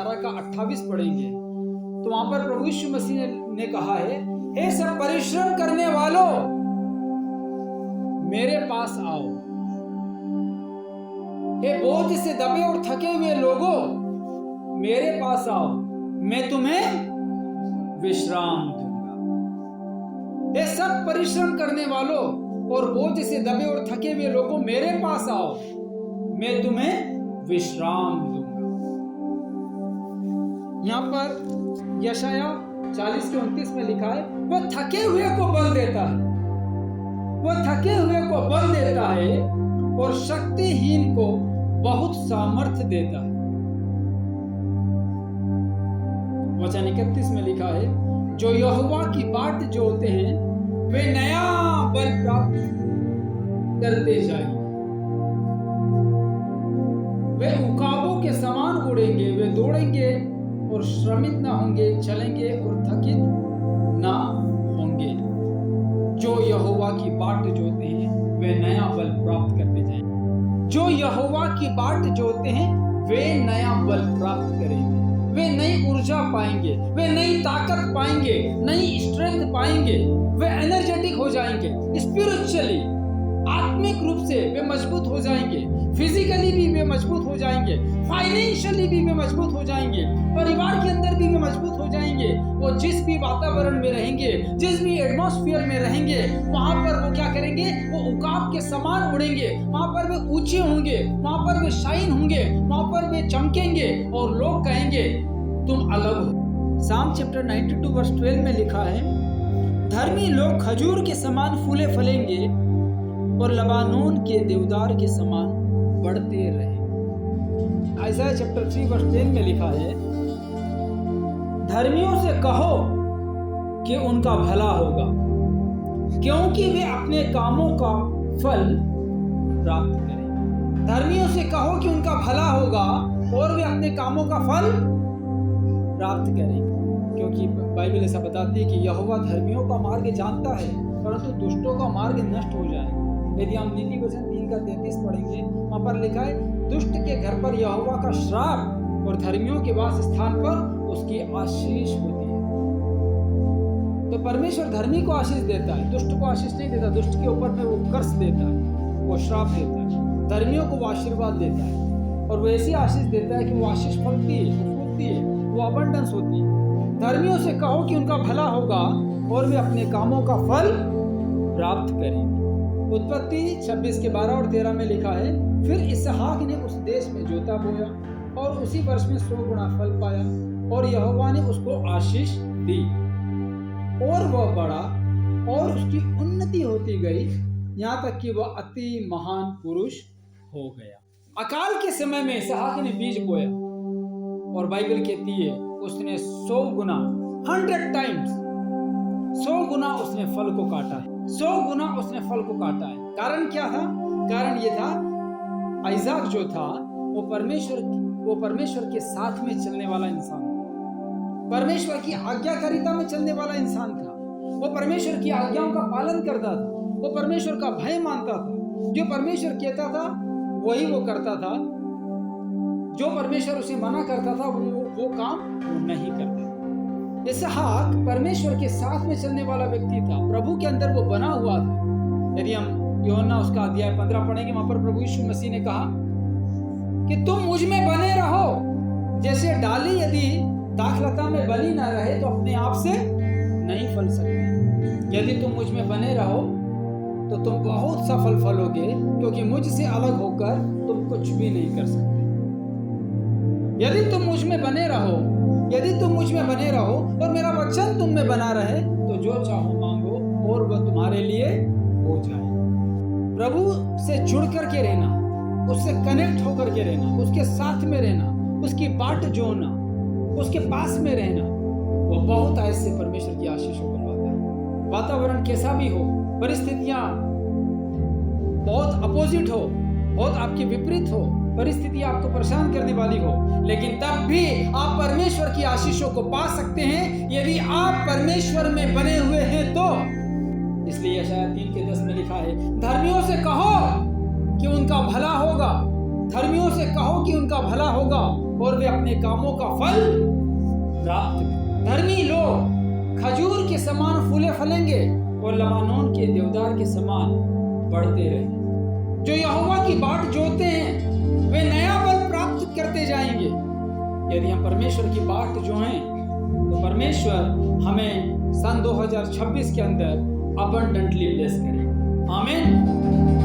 18 का 28 पढ़ेंगे तो वहां पर प्रभु यीशु मसीह ने कहा है, हे सब परिश्रम करने वालों मेरे पास आओ, हे बोझ से दबे और थके हुए लोगों मेरे पास आओ, मैं तुम्हें विश्राम दूंगा। हे सब परिश्रम करने वालों और बोझ से दबे और थके हुए लोगों मेरे पास आओ, मैं तुम्हें विश्राम दूंगा। यहां पर यशाया 40:29 में लिखा है, वह थके हुए को बल देता है, वह थके हुए को बल देता है और शक्तिहीन को बहुत सामर्थ्य देता है। वचन 31 में लिखा है, जो यहोवा की बाट जोते हैं वे नया बल प्राप्त करते जाएंगे, वे उकाबों के समान उड़ेंगे, वे दौड़ेंगे और श्रमित ना होंगे, चलेंगे और थकित ना होंगे। जो यहोवा की बाट जोते हैं वे नया बल प्राप्त करते जाएंगे। जो यहोवा की बाट जोते हैं वे नया बल प्राप्त करेंगे, वे नई ऊर्जा पाएंगे, वे नई ताकत पाएंगे, नई स्ट्रेंथ पाएंगे, वे एनर्जेटिक हो जाएंगे। स्पिरिचुअली आत्मिक रूप से वे मजबूत हो जाएंगे, फिजिकली भी वे मजबूत हो जाएंगे, फाइनेंशियली भी वे मजबूत हो जाएंगे, परिवार के अंदर भी वे मजबूत हो जाएंगे। वो जिस भी वातावरण में रहेंगे, जिस भी एटमॉस्फेयर में रहेंगे, वहां पर वो क्या करेंगे, वो उकाब के समान उड़ेंगे, वहां पर वे ऊंचे होंगे, वहां पर वे शाइन होंगे, वहां पर वे चमकेंगे और लोग कहेंगे तुम अलग हो। साम चैप्टर 92:12 में लिखा है, धर्मी लोग खजूर के समान फूले फलेंगे और लबानोन के देवदार के समान बढ़ते रहेंगे। आइज़ाया चैप्टर 3:10 में लिखा है, धर्मियों से कहो कि उनका भला होगा, क्योंकि वे अपने कामों का फल प्राप्त करेंगे। धर्मियों से कहो कि उनका भला होगा और वे अपने कामों का फल प्राप्त करेंगे, क्योंकि बाइबल ऐसा बताती है कि यहोवा धर्मियों का मार्ग जानता है परंतु दुष्टों का मार्ग नष्ट हो जाएगा। यदि हम नीति वचन 3:33 पढ़ेंगे, वहां पर लिखा है, दुष्ट के घर पर यहोवा का श्राप और धर्मियों के वास स्थान पर उसकी आशीष होती है। तो परमेश्वर धर्मी को आशीष देता है, दुष्ट को आशीष नहीं देता। दुष्ट के ऊपर में वो कर्स देता है, वो श्राप देता है, धर्मियों को वो आशीर्वाद देता है और वो ऐसी आशीष देता है कि वो आशीष फलती है, फूलती है, वो अबंडेंस होती है। धर्मियों से कहो कि उनका भला होगा और वे अपने कामों का फल प्राप्त करेंगे। उत्पत्ति 26:12 और 13 में लिखा है, फिर इसहाक ने उस देश में जोता बोया और उसी वर्ष में 100 गुना फल पाया और यहोवा ने उसको आशीष दी और वह बढ़ा और उसकी उन्नति होती गई, यहाँ तक कि वह अति महान पुरुष हो गया। अकाल के समय में इसहाक ने बीज बोया और बाइबल कहती है उसने 100 गुना 100 टाइम्स 100 गुना उसने फल को काटा है, 100 गुना उसने फल को काटा है। कारण क्या था? कारण ये था, आइजाक जो था वो परमेश्वर के साथ में चलने वाला इंसान था, परमेश्वर की आज्ञाकारिता में चलने वाला इंसान था, वो परमेश्वर की आज्ञाओं का पालन करता था, वो परमेश्वर का भय मानता था, जो परमेश्वर कहता था वही वो करता था, जो परमेश्वर उसे मना करता था वो काम वो नहीं करता। इसहाक परमेश्वर के साथ में चलने वाला व्यक्ति था, प्रभु के अंदर वो बना हुआ था। यदि हम यूहन्ना उसका अध्याय 15 पढ़ेंगे, वहां पर प्रभु यीशु मसीह ने कहा कि तुम मुझ में बने रहो, जैसे डाली यदि दाखलता में बनी ना रहे तो अपने आप से नहीं फल सकती। यदि तुम मुझ में बने रहो तो तुम बहुत सफल फलोगे, क्योंकि मुझसे अलग होकर तुम कुछ भी नहीं कर सकते। यदि तुम मुझ में बने रहो, यदि तुम मुझ में बने रहो और मेरा वचन तुम में बना रहे तो जो चाहो मांगो और वह तुम्हारे लिए हो जाए। प्रभु से जुड़ करके रहना, उससे कनेक्ट होकर के रहना, उसके साथ में रहना, उसकी बाट जोड़ना, उसके पास में रहना, वो बहुत ऐसे परमेश्वर की आशीषों को पाता है। वातावरण कैसा भी हो, परिस्थितियां बहुत अपोजिट हो, बहुत आपके विपरीत हो, परिस्थिति आपको परेशान करने वाली हो, लेकिन तब भी आप परमेश्वर की आशीषों को पा सकते हैं यदि आप परमेश्वर में बने हुए हैं तो। इसलिए यशायाह 3:10 में लिखा है, धर्मियों से कहो कि उनका भला होगा, धर्मियों से कहो कि उनका भला होगा और वे अपने कामों का फल प्राप्त करें। धर्मी लोग खजूर के समान फूले फलेंगे और लबानोन के देवदार के समान बढ़ते रहेंगे। जो यहोवा की बाट जोते हैं वे नया बल प्राप्त करते जाएंगे। यदि हम परमेश्वर की बाट जोएं तो परमेश्वर हमें सन 2026 के अंदर अबंडेंटली ब्लेस करें। आमीन।